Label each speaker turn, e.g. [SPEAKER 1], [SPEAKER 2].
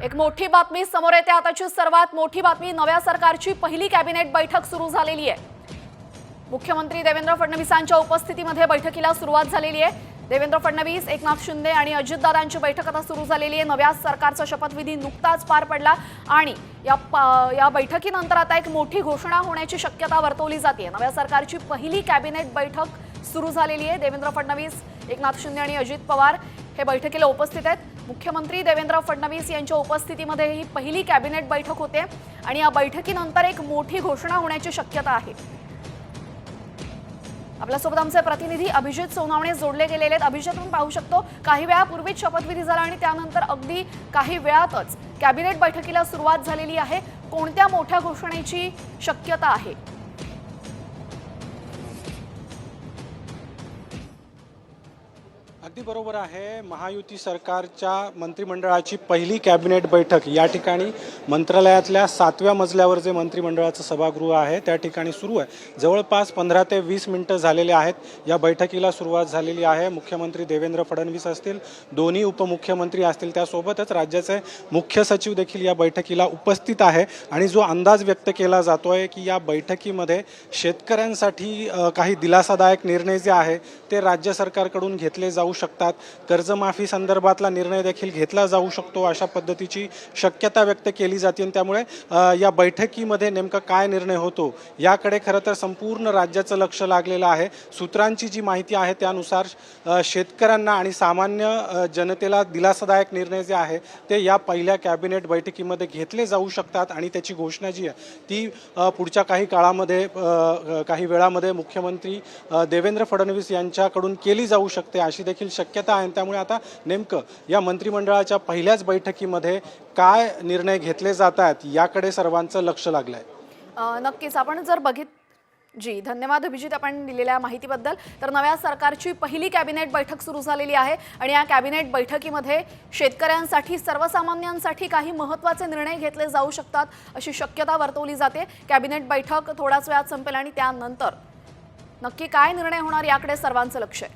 [SPEAKER 1] एक मोठी बातमी समोर येते। आताची सर्वात मोठी बातमी, नव्या सरकारची पहिली कॅबिनेट बैठक सुरू झालेली आहे। मुख्यमंत्री देवेंद्र फडणवीसांच्या उपस्थितीमध्ये बैठकीला सुरुवात झालेली आहे। देवेंद्र फडणवीस, एकनाथ शिंदे आणि अजितदादांची बैठक आता सुरू झालेली आहे। नव्या सरकारचा शपथविधी नुकताच पार पडला आणि या बैठकीनंतर आता एक मोठी घोषणा होण्याची शक्यता वर्तवली जाते। नव्या सरकारची पहिली कॅबिनेट बैठक सुरू झालेली आहे। देवेंद्र फडणवीस, एकनाथ शिंदे आणि अजित पवार हे बैठकीला उपस्थित आहेत। मुख्यमंत्री देवेंद्र फडणवीस यांच्या उपस्थितीमध्ये ही पहिली कॅबिनेट बैठक होते आणि या बैठकीनंतर एक मोठी घोषणा होण्याची शक्यता आहे। आपल्यासोबत आमचे प्रतिनिधी अभिजित सोनावणे जोडले गेलेले आहेत। अभिजित, आपण पाहू शकतो काही वेळापूर्वीच शपथविधी झाला आणि त्यानंतर अगदी काही वेळातच कॅबिनेट बैठकीला सुरुवात झालेली आहे। कोणत्या मोठ्या घोषणेची शक्यता आहे?
[SPEAKER 2] अगदी बरोबर आहे। महायुती सरकारच्या मंत्रिमंडळाची पहिली कॅबिनेट बैठक या ठिकाणी मंत्रालयातल्या 7व्या मजल्यावर जे मंत्रिमंडळाचं सभागृह आहे त्या ठिकाणी सुरू आहे। जवळपास 15 ते 20 मिनिटं झालेले आहेत। या बैठकीला सुरुवात झालेली आहे। मुख्यमंत्री देवेंद्र फडणवीस असतील, दोन्ही उपमुख्यमंत्री असतील, त्यासोबतच राज्याचे मुख्य सचिव देखील या बैठकीला उपस्थित आहे आणि जो अंदाज व्यक्त केला जातोय की या बैठकीमध्ये शेतकऱ्यांसाठी काही दिलासादायक निर्णय जे आहे ते राज्य सरकारकडून घेतले जाऊ शकतात। कर्जमाफी संदर्भातला निर्णय देखील घेतला जाऊ शकतो, अशा पद्धतीची शक्यता व्यक्त केली जाते आणि त्यामुळे या बैठकीमध्ये नेमका काय निर्णय होतो याकडे खरं तर संपूर्ण राज्याचं लक्ष लागलेलं आहे। सूत्रांची जी माहिती आहे त्यानुसार शेतकऱ्यांना आणि सामान्य जनतेला दिलासादायक निर्णय जे आहे ते या पहिल्या कॅबिनेट बैठकीमध्ये घेतले जाऊ शकतात आणि त्याची घोषणा जी आहे ती पुढच्या काही काळामध्ये काही वेळामध्ये मुख्यमंत्री देवेंद्र फडणवीस यांच्याकडून केली जाऊ शकते अशी देखील शक्यता आहे। त्यामुळे आता नेमकं या मंत्रिमंडळाच्या पहिल्याच बैठकीमध्ये काय निर्णय घेतले जात आहेत याकडे सर्वांचं लक्ष लागलंय।
[SPEAKER 1] नक्कीच आपण जर जी धन्यवाद अभिजित आपण दिलेल्या माहितीबद्दल। तर नव्या सरकारची पहिली कॅबिनेट बैठक सुरू झालेली आहे आणि या कॅबिनेट बैठकीमध्ये शेतकऱ्यांसाठी, सर्वसामान्यांसाठी काही महत्त्वाचे निर्णय घेतले जाऊ शकतात अशी शक्यता वर्तवली जाते। कॅबिनेट बैठक थोड्याच वेळात संपेल आणि त्यानंतर नक्की काय निर्णय होणार याकडे सर्वांचं लक्ष आहे।